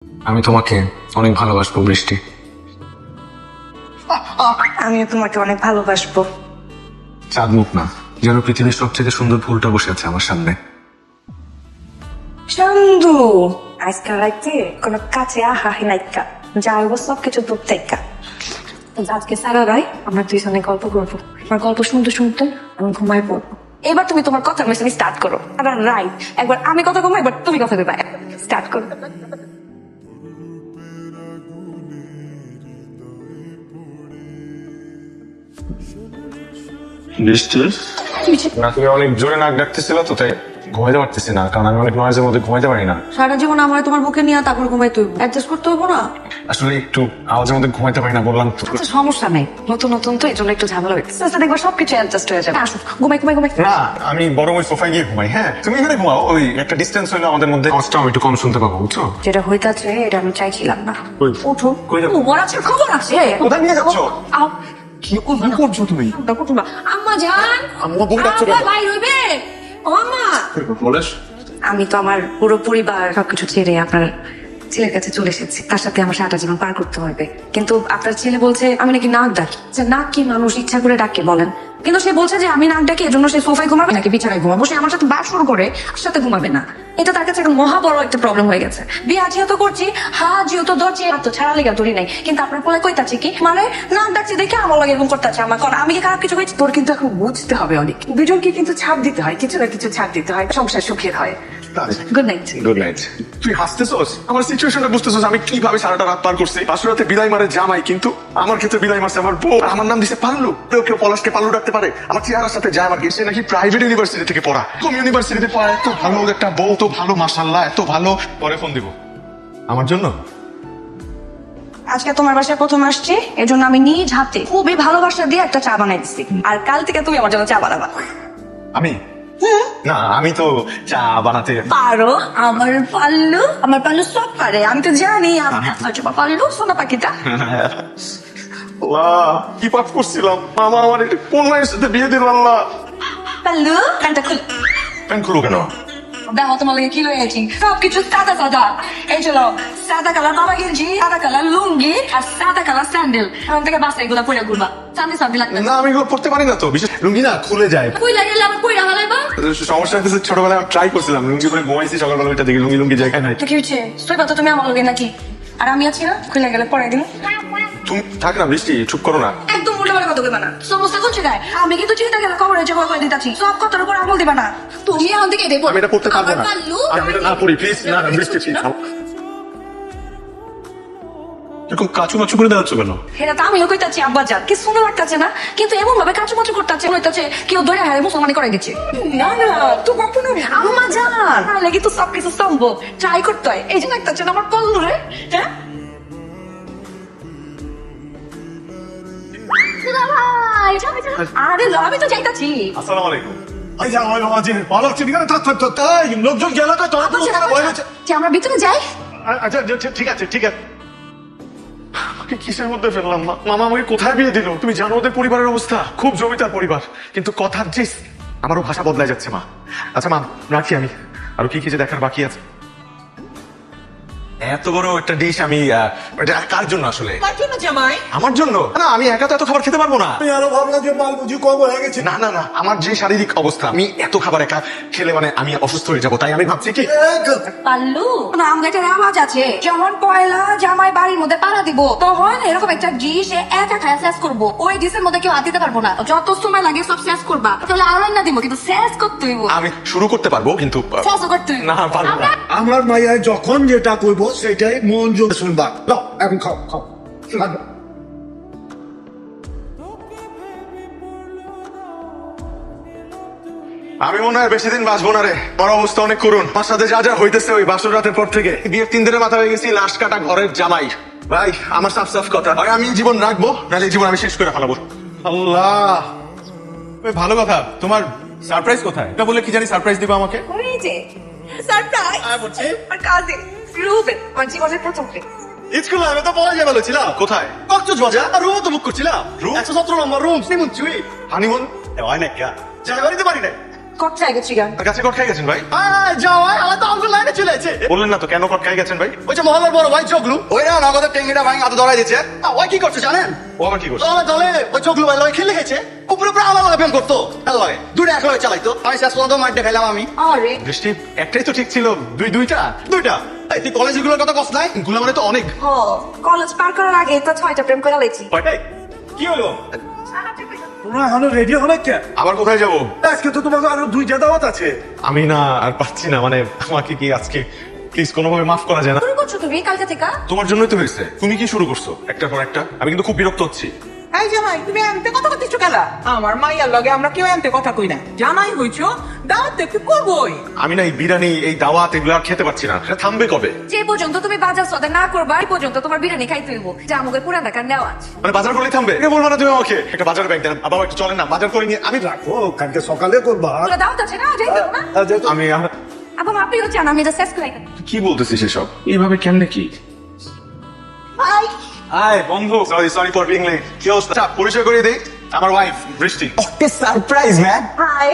আমি তোমাকে অনেক ভালোবাসবো বৃষ্টি। আমিও তোমাকে অনেক ভালোবাসবো। চাঁদ মুখ না, যেন পৃথিবীর সবচেয়ে সুন্দর ফুলটা বসে আছে আমার সামনে। চান্দু আজকাল রাইতে কোন কাছে আহা নাইকা যা হইব সবকিছু দূর থেকে। আজকে সারা রাই আমরা দুইজনে গল্প করবো। আমার গল্প শুনতে শুনতে আমি ঘুমাই পড়বো। এবার তুমি তোমার কথা মেশিন স্টার্ট করো। সারা রাইট একবার আমি কথা কমো, একবার তুমি কথা কইবা। স্টার্ট করো। বৃষ্টি না, তুমি অনেক জোরে নাক ডাকতেছিল তো, তাই ঘুমাইতে পারতেছি না, কারণ আমি অনেক নয়েজের মধ্যে ঘুমাইতে পারি না। সারা জীবন আমার তোমার বুকে নিয়ে তারপর ঘুমাই তুই অ্যাডজাস্ট করতে হবো না। আসলে একটু আওয়াজের মধ্যে ঘুমাইতে পারি না, বললাম তো। সমস্যা নেই, নতুন নতুন তো এই জন্য একটু ঝামেলা হয়েছে। দেখবা সবকিছু অ্যাডজাস্ট হয়ে যাবে। আসো ঘুমাই ঘুমাই ঘুমাই। না, আমি বরং ওই সোফায় গিয়ে ঘুমাই। হ্যাঁ, তুমি এখানে ঘুমাও, ওই একটা ডিস্টেন্স হইলে আমাদের মধ্যে কষ্টটা আমি একটু কম শুনতে পাবো, বুঝছো? যেটা হইতাছে এটা আমি চাইছিলাম না। কই? উঠো। কই যাবো? খবর আছে, খবর আছে। কোথায় নিয়ে যাচ্ছ? আও কি করছো তুমি? দেখো তোমরা আম্মা জান, আম্মা বউ ডাকছো কেন? আব্বা বাইর হইবে। ও আম্মা, বলেস? আমি তো আমার পুরো পরিবার সবকিছু ছেড়ে আপনার ছেলের কাছে চলে এসেছি। তার সাথে আমার সারাটা জীবন পার করতে হবে। কিন্তু আপনার ছেলে বলছে আমি নাকি নাক ডাকি। আচ্ছা, নাক কি মানুষ ইচ্ছা করে ডাকে বলেন? কিন্তু সে বলছে যে আমি নাক ডাকি, এজন্য সে সোফায় ঘুমাবে নাকি বিছানায় ঘুমাবো। সে আমার সাথে বাসর করে আমার সাথে ঘুমাবে না। এটা তার কাছে একটা মহা বড় একটা প্রবলেম হয়ে গেছে। বিয়ে যেহেতু করছি, যেহেতু ধরছি, আর তো ছাড়া লেগে ধরি নাই। কিন্তু আপনার পোলায় কইতাছে কি, মানে নাক ডাকছি দেখে আমার লাগে এরকম করতেছে। আমার কোন আমি কি খারাপ কিছু হয়েছি? তোর কিন্তু এখন বুঝতে হবে অনেক, দুজনকে কিন্তু ছাড় দিতে হয়, কিছু না কিছু ছাড় দিতে হয়, সংসার সুখের হয়। Good night. Good night. তুই হাসতেছস? আমার সিচুয়েশনটা বুঝতেছস? আমি কিভাবে সারাটা রাত পার করছি। পাঁচশোরাতে বিদায় মারে জামাই, কিন্তু আমার ক্ষেত্রে বিদায় মারছে আমার বউ। আমার নাম দিছে পাল্লু। কেউ পলাশকে পাল্লু ডাকতে পারে? আমার চেহারার সাথে যায় আমার গেছে নাকি প্রাইভেট ইউনিভার্সিটি থেকে পড়া। কোন ইউনিভার্সিটিতে পড়া? এত ভালো একটা বউ, তো ভালো, মাশাআল্লাহ, এত ভালো। পরে ফোন দিব আমার জন্য। আজকে তোমার বাসায় প্রথম আসছি, এজন্য আমি নিজ হাতে খুবই ভালোবাসা দিয়ে একটা চা বানাই দিচ্ছি। আর কাল থেকে তুমি আমার জন্য চা বানাবা। আমি না, আমি তো চা বানাতে পারো? আমার পাল্লু সব পারে, আমি তো জানি। আমার পাল্লু সোনা পাখিটা। আল্লাহ, কি পাপ করছিলাম। মামা আমার এটা কোন মায়ের সাথে বিয়ে দিল? আল্লাহ, পাল্লু প্যান্টটা খুল। প্যান্ট খুলো কেন? দেখো তোমার লাগে কি লয়েছি, সবকিছু সাদা সাদা। এই চলো, সাদা কালার বাবা গেঞ্জি, সাদা কালার লুঙ্গি আর সাদা কালার স্যান্ডেল। এখন থেকে বাসা এগুলা পরে ঘুরবা। চান্দি চান্দি লাগবে না, আমি এগুলো পড়তে পারি না তো, বিশেষ লুঙ্গি না খুলে যায়। কই লাগলে আবার কইরা হালাইবা। সমস্যা হচ্ছে, ছোটবেলায় ট্রাই করছিলাম লুঙ্গি পরে ঘুমাইছি, সকালবেলা ওইটা দেখি লুঙ্গি জায়গায় নাই। তো কি হচ্ছে? সইবা তো তুমি আমার লগে নাকি? আর আমি আছি না, খুলে গেলে পরে দিন। তুমি থাক না বৃষ্টি, চুপ করো না। একদম উল্টো পাল্টা কথা কইবা না। সমস্যা কোন জায়গায়? আমি কিন্তু চিন্তা গেলে খবরে জবাব করে দিতাছি। সব কথার উপর আমল দিবা না। তুমি এখন থেকে দেখো আমি এটা পড়তে পারবো না। আমি এটা না পড়ি, প্লিজ। না না বৃষ্টি, প্লিজ। এরকম কাচু মাচু করে দেওয়াচ্ছ কেন? এটা তো আমিও কইতাছি আব্বা জান, কি সুন্দর লাগতাছে না? কিন্তু এমন ভাবে কাচুমাচু করতেছে, হইতাছে কেউ ধরে হারে মুসলমানি করে দিচ্ছে। না না, তো কখনো আম্মা জান লাগি তো সবকিছু সম্ভব। ট্রাই করতে হয়, এই যে লাগতাছে না আমার পল্লু রে। হ্যাঁ আরে আমি তো যাইতাছি। আসসালামু আলাইকুম। লোকজন গেল তো তোরা তো ওখানে ভয় হচ্ছে। যে আমরা ভিতরে যাই। আচ্ছা ঠিক আছে ঠিক আছে। আমাকে কিসের মধ্যে ফেললাম? মামা আমাকে কোথায় বিয়ে দিল? তুমি জানো ওদের পরিবারের অবস্থা, খুব জমিদার পরিবার, কিন্তু কথার যে আমারও ভাষা বদলায় যাচ্ছে মা। আচ্ছা মা, রাখি আমি। আরো কি কি যে দেখার বাকি আছে। এত বড় একটা ডিশ আমি এটা কার জন্য আসলে? জামাই আমার জন্য না, আমি একা তো এত খাবার খেতে পারবো না। আমি আরো ভাবলাম যে মাল বুঝি কম হয়ে গেছে। না না না, আমার যে শারীরিক অবস্থা, আমি এত খাবার একা খেলে মানে আমি অসুস্থ হয়ে যাবো। তাই আমি ভাবছি কি, পাল্লু না, আমার একটা আওয়াজ আছে, যখন পয়লা জামাই বাড়ির মধ্যে পাড়া দিব, তখন এরকম একটা ডিশ একা খায় শেষ করবো। ওই ডিশের মধ্যে কেউ হাত দিতে পারবো না। যত সময় লাগে সব শেষ করবা। তাহলে আর না দিব, কিন্তু শেষ করতে হইব। আমি শুরু করতে পারবো, কিন্তু শেষ করতে হইব। না, পারবো না। আমার মাইয়া যখন যেটা কইবো সেটাই মন জোর শুনবা। নাও, এখন খাও খাও। আমি মনে হয় বেশি দিন বাঁচবো না রে। আমার অবস্থা অনেক করুন। আমার সাথে যা যা হইতেছে ওই বাসর রাতের পর থেকে, বিয়ের 3 দিনের মাথা হয়ে গেছি লাশ কাটা ঘরের জামাই। ভাই আমার সাফ সাফ কথা, হয় আমি জীবন রাখবো, নাহলে এই জীবন আমি শেষ করে ফেলাবো। আল্লাহ, ভালো কথা। তোমার সারপ্রাইজ কোথায়? এটা বলে কি জানি সারপ্রাইজ দিবা আমাকে? ওই যে সারপ্রাইজ আর কাজে রুবেন আমার জীবনের প্রথম প্রেম। স্কুলে আমি তো পড়া যাবে ছিলাম। কোথায়? কক্সবাজার আর রুম তো বুক করছিলাম। 117 নম্বর রুম, সিমুন চুই। হানিমুন হয় না কে? যাই বাড়িতে পারি না। কট চাই গেছি গান তার কাছে কট খাই গেছেন ভাই? যাও আমার তো অঙ্ক লাইনে চলে আছে বললেন না তো কেন কট খাই গেছেন ভাই? ওই যে মহল্লার বড় ভাই চগলু ওই না নগদের টেঙ্গিটা ভাঙি হাতে ধরাই দিচ্ছে ওই কি করছে জানেন ও আবার কি করছে? আমার দলে ওই চগলু ভাই লয় খেলে গেছে উপরে উপরে আমার লগে প্রেম করতো লগে দুটো এক লগে চালাইতো আমি শেষ পর্যন্ত মারতে খেলাম আমি আরে বৃষ্টি একটাই তো ঠিক ছিল, দুইটা এই তুই কলেজগুলোর কথা কস নাই গুলো মানে তো অনেক। ও কলেজ পার করার আগে তো 6টা প্রেম করে লেছি কয়টাই? কি হলো তোমরা এখনো রেডি হবে কে আবার কোথায় যাবো? আজকে তো তোমাকে আরো 2টা দাওয়াত আছে আমি না আর পাচ্ছি না, মানে আমাকে কি আজকে প্লিজ কোনোভাবে মাফ করা যায় না? শুরু করছো তুমি কালকে থেকে তোমার জন্যই তো হয়েছে, তুমি কি শুরু করছো একটার পর একটা। আমি কিন্তু খুব বিরক্ত হচ্ছি। এই জামাই তুমি আনতে কথা করতেছো কেলা আমার মাইয়ার লগে আমরা কেউ আনতে কথা কই না জামাই হইছো দাওয়াত তো একটু করবোই আমি না এই বিরিয়ানি এই দাওয়াত এগুলো আর খেতে পারছি না, এটা থামবে কবে? যে পর্যন্ত তুমি বাজার সদা না করবা এই পর্যন্ত তোমার বিরিয়ানি খাইতে হইব যা আমাকে পুরান ঢাকার নেওয়া আছে মানে বাজার করলেই থামবে? এটা বলবো না তুমি আমাকে একটা বাজার ব্যাগ দেন, বাবা একটু চলেন না বাজার করে নিয়ে আমি রাখো কালকে সকালে করবা তোরা দাওয়াত আছে না যাইতে হবে না আমি আবার আপনি হচ্ছে আমি যা শেষ করে কি বলতেছিস এসব? এইভাবে কেমনে কি? হাই বন্ধু, সরি ফর বিং লেট। কি অবস্থা? আচ্ছা, পরিচয় করিয়ে দেই, আমার ওয়াইফ বৃষ্টি। সারপ্রাইজ ম্যান হাই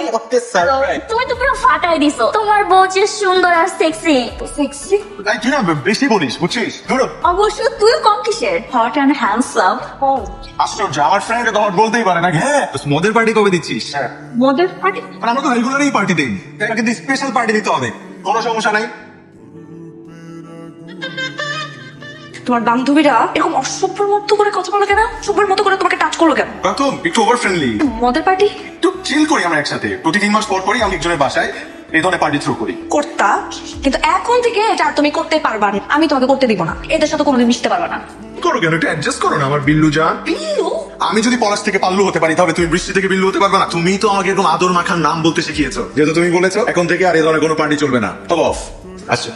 সারপ্রাইজ তুমি তো পুরো ফাটাই দিছো তোমার বউ যে সুন্দর আর সেক্সি সেক্সি তাই তুই না বেশি বলিস বুঝছিস? ধরো অবশ্য তুই কম কিসের হট অ্যান্ড হ্যান্ডসাম আশ্চর্য, আমার ফ্রেন্ড তো হট বলতেই পারে না। হ্যাঁ মদের পার্টি কবে দিচ্ছিস? মদের পার্টি মানে আমরা তো রেগুলারই পার্টি দেই, তাই কিন্তু স্পেশাল পার্টি দিতে হবে। কোনো সমস্যা নাই। তোমার বান্ধবীরা এরকম অসভ্যের মতো করে কথা বলো কেন? সভ্যের মতো করে তোমাকে টাচ করলো কেন? প্রথম একটু ওভার ফ্রেন্ডলি, মদের পার্টি একটু চিল করি আমরা একসাথে। প্রতি 3 মাস পর পরই আমি একজনের বাসায় এই ধরনের পার্টি থ্রো করি। করতা, কিন্তু এখন থেকে এটা আর তুমি করতে পারবা না। আমি তোমাকে করতে দিব না, এদের সাথে কোনোদিন মিশতে পারবা না। করো কেন? একটু অ্যাডজাস্ট করো না আমার বিল্লু জান। বিল্লু আমি যদি পলাশ থেকে পাল্লু হতে পারি তাহলে তুমি বৃষ্টি থেকে বিল্লু হতে পারবে না? তুমি তো আমাকে এরকম আদর মাখার নাম বলতে শিখিয়েছো, যেহেতু তুমি বলেছো এখন থেকে আর এই ধরনের কোনো পার্টি চলবে না। তবে অফ। আচ্ছা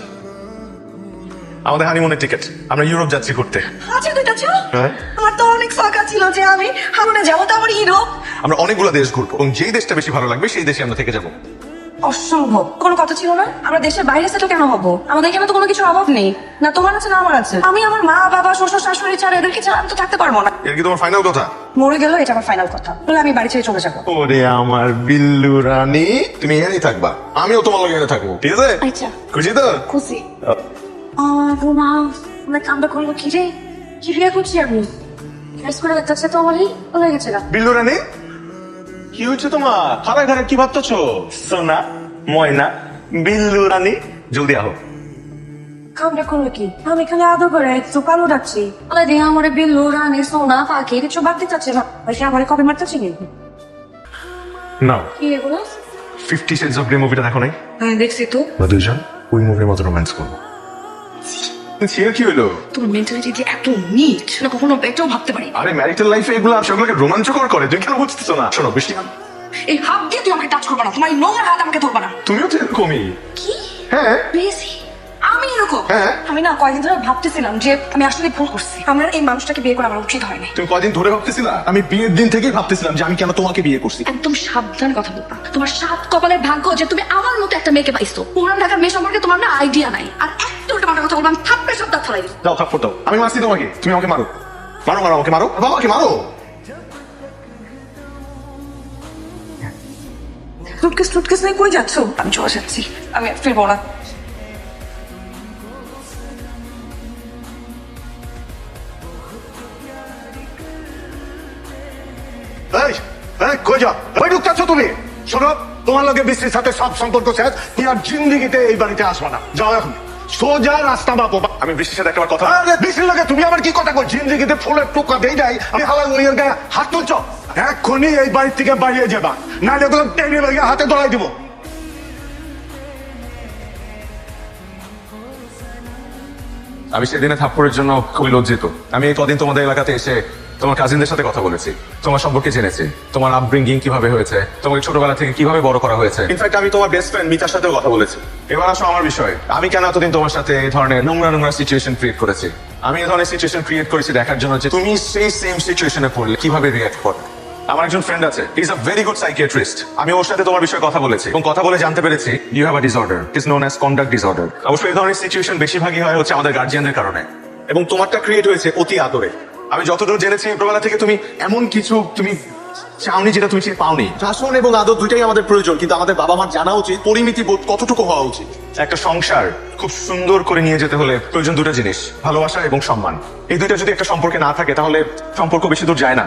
আমাদের হানিমুনের টিকিট, আমরা ইউরোপ যাচ্ছি ঘুরতে। আচ্ছা দুইটা ছিল হ্যাঁ আমার তো অনেক শখা ছিল যে আমি হারুনে যাবো, তো আমার ইউরোপ। আমরা অনেকগুলো দেশ ঘুরবো এবং যেই দেশটা বেশি ভালো লাগবে সেই দেশে আমরা থেকে যাবো। অসম্ভব, কোনো কথা ছিল না। আমরা দেশের বাইরে সেটা কেন হবো? আমাদের এখানে তো কোনো কিছু অভাব নেই, না তোমার আছে না আমার আছে। আমি আমার মা বাবা শ্বশুর শাশুড়ি ছাড়া এদেরকে ছাড়া আমি তো থাকতে পারবো না। এর কি তোমার ফাইনাল কথা? মরে গেল এটা আমার ফাইনাল কথা, বলে আমি বাড়ি ছেড়ে চলে যাবো। ওরে আমার বিল্লু রানী, তুমি এখানেই থাকবা, আমিও তোমার লগে এখানে থাকবো, ঠিক আছে? আচ্ছা খুশি তো? খুশি। রুমা মানে কামটা করলো কি রে? কি বিয়ে করছি আমি? ড্রেস করে দেখতেছে তো আমারই হয়ে গেছে গা। বিল্লু রানী কি হয়েছে তোমার? খারাপ খারাপ কি ভাবতেছো? সোনা ময়না বিল্লু রানী জলদি আহো। কামটা করলো কি? আমি এখানে আদর করে একটু কালো ডাকছি, বলে দিয়ে আমার বিল্লু রানী সোনা পাখি কিছু বাড়তে চাচ্ছে না, সে আমার কবে মারতেছে কি? নাও কি এগুলো? 50 Shades of Grey মুভিটা দেখো নাই? হ্যাঁ দেখছি তো। আমরা দুইজন ওই মুভির মতো রোম্যান্স করবো। ছিয়া কি হলো? তোমার মেন্টালিটি যে এত নিট না কখনো এটাও ভাবতে পারি। আরে ম্যারিটাল লাইফে এগুলো সেগুলোকে রোমাঞ্চকর করে, তুমি কেন বুঝতেছো না? শোনো বৃষ্টি, এই হাত দিয়ে তুই আমাকে টাচ করবা না, তোমার এই নোংরা হাত আমাকে ধরবা না। তুমিও তো এরকমই। কি হ্যাঁ বেশি আমি এরকম? হ্যাঁ। আমি না কয়েকদিন ধরে ভাবতেছিলাম যে আমি আসলে ভুল করছি, আমার এই মানুষটাকে বিয়ে করা আমার উচিত হয়নি। তুমি কদিন ধরে ভাবতেছিলা? আমি বিয়ের দিন থেকেই ভাবতেছিলাম যে আমি কেন তোমাকে বিয়ে করছি। একদম সাবধান কথা বলবা, তোমার সাত কপালের ভাগ্য যে তুমি আমার মতো একটা মেয়েকে পাইছো। পুরান ঢাকার মেয়ে সম্পর্কে তোমার না আইডিয়া নাই। আর একটা উল্টা পাল্টা কথা বলবা আমি থাপ্পড়ে সব দাঁত ফেলাই দিব। যাও থাপ্পড় দাও, আমি মারছি তোমাকে, তুমি আমাকে মারো মারো মারো আমাকে মারো, বাবাকে মারো। সুটকেস নিয়ে কই যাচ্ছ? আমি চলে যাচ্ছি, আমি আর ফিরবো না। এই এই কই যাও ওই ঢুকতেছো তুমি শোনো তোমার লগে বৃষ্টির সাথে সব সম্পর্ক শেষ তুমি আর জিন্দিগিতে এই বাড়িতে আসবা না যাও এখন সোজা রাস্তা বাপো আমি বৃষ্টির সাথে একটা কথা। বৃষ্টির লগে তুমি আমার কি কথা কই জিন্দিগিতে ফুলের টোকা দেই নাই আমি হাওয়া গড়িয়ে গায়ে হাত তুলছ এক্ষুনি এই বাড়ি থেকে বাইরে যাবা নাহলে ওগুলো টেনে লগে হাতে ধরাই দিব আমি সেদিনে থাপ্পড়ের জন্য খুবই লজ্জিত। আমি এই কদিন তোমাদের এলাকাতে এসে তোমার কাজিনদের সাথে কথা বলেছি, তোমার সম্পর্কে জেনেছি, তোমার আপব্রিঙ্গিং কিভাবে হয়েছে, তোমাকে ছোটবেলা থেকে কিভাবে বড় করা হয়েছে। ইনফ্যাক্ট আমি তোমার বেস্ট ফ্রেন্ড মিতার সাথেও কথা বলেছি। এবার আসো আমার বিষয়ে, আমি কেন এতদিন তোমার সাথে এই ধরনের নোংরা নোংরা সিচুয়েশন ক্রিয়েট করেছি। আমি এই ধরনের সিচুয়েশন ক্রিয়েট করেছি দেখার জন্য যে তুমি সেই সেম সিচুয়েশনে পড়লে কিভাবে রিঅ্যাক্ট করবে। আমার একজন ফ্রেন্ড আছে, he is a very good psychiatrist. আমি ওর সাথে তোমার বিষয়ে কথা বলেছি এবং কথা বলে জানতে পেরেছি you have a disorder, it is known as conduct disorder. অবশ্যই এই ধরনের সিচুয়েশন বেশিরভাগই হয় হচ্ছে আমাদের গার্জিয়ানদের কারণে, এবং তোমারটা ক্রিয়েট হয়েছে অতি আদরে। আমি যতদূর জেনেছি ছোটবেলা থেকে তুমি এমন কিছু তুমি চাওনি যেটা তুমি পাওনি। শাসন এবং আদর দুইটাই আমাদের প্রয়োজন, কিন্তু আমাদের বাবা মার জানা উচিত পরিমিতি বোধ কতটুকু হওয়া উচিত। একটা সংসার খুব সুন্দর করে নিয়ে যেতে হলে প্রয়োজন দুটো জিনিস, ভালোবাসা এবং সম্মান। এই দুইটা যদি একটা সম্পর্কে না থাকে তাহলে সম্পর্ক বেশি দূর যায় না।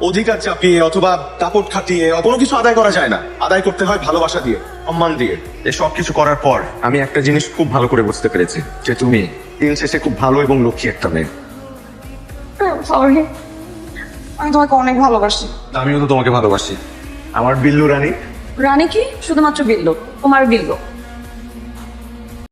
অধিকার চাপিয়ে অথবা দাপট খাটিয়ে কোনো কিছু আদায় করা যায় না, আদায় করতে হয় ভালোবাসা দিয়ে, সম্মান দিয়ে। এই সব কিছু করার পর আমি একটা জিনিস খুব ভালো করে বুঝতে পেরেছি যে তুমি দিন শেষে খুব ভালো এবং লক্ষ্মী একটা মেয়ে। সরি, আমি তোমাকে অনেক ভালোবাসি। আমিও তো তোমাকে ভালোবাসি আমার বিল্লু রানী। রানী কি? শুধুমাত্র বিল্লু, তোমার বিল্লু।